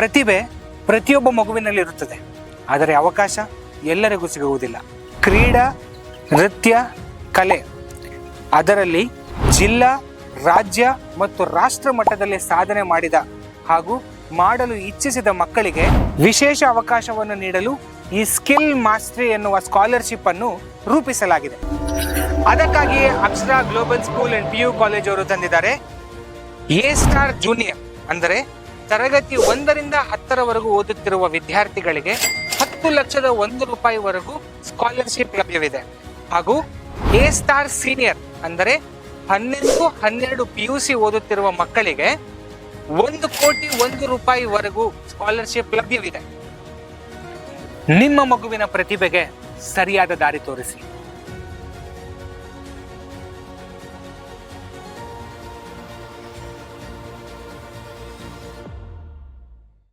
ಪ್ರತಿಭೆ ಪ್ರತಿಯೊಬ್ಬ ಮಗುವಿನಲ್ಲಿ ಇರುತ್ತದೆ, ಆದರೆ ಅವಕಾಶ ಎಲ್ಲರಿಗೂ ಸಿಗುವುದಿಲ್ಲ. ಕ್ರೀಡಾ, ನೃತ್ಯ, ಕಲೆ, ಅದರಲ್ಲಿ ಜಿಲ್ಲಾ, ರಾಜ್ಯ ಮತ್ತು ರಾಷ್ಟ್ರ ಮಟ್ಟದಲ್ಲಿ ಸಾಧನೆ ಮಾಡಿದ ಹಾಗೂ ಮಾಡಲು ಇಚ್ಛಿಸಿದ ಮಕ್ಕಳಿಗೆ ವಿಶೇಷ ಅವಕಾಶವನ್ನು ನೀಡಲು ಈ ಸ್ಕಿಲ್ ಮಾಸ್ಟರಿ ಎನ್ನುವ ಸ್ಕಾಲರ್ಶಿಪ್ ಅನ್ನು ರೂಪಿಸಲಾಗಿದೆ. ಅದಕ್ಕಾಗಿಯೇ Akshara global school and PU college ಅವರು ತಂದಿದ್ದಾರೆ A* ಜೂನಿಯರ್, ಅಂದರೆ ತರಗತಿ 1ರಿಂದ 10ರವರೆಗೂ ಓದುತ್ತಿರುವ ವಿದ್ಯಾರ್ಥಿಗಳಿಗೆ 10,01,000 ರೂಪಾಯಿವರೆಗೂ ಸ್ಕಾಲರ್ಶಿಪ್ ಲಭ್ಯವಿದೆ. ಹಾಗೂ A* ಸೀನಿಯರ್, ಅಂದರೆ 11-12 PUC ಓದುತ್ತಿರುವ ಮಕ್ಕಳಿಗೆ 1,01,00,000 ರೂಪಾಯಿವರೆಗೂ ಸ್ಕಾಲರ್ಶಿಪ್ ಲಭ್ಯವಿದೆ. ನಿಮ್ಮ ಮಗುವಿನ ಪ್ರತಿಭೆಗೆ ಸರಿಯಾದ ದಾರಿ ತೋರಿಸಿ.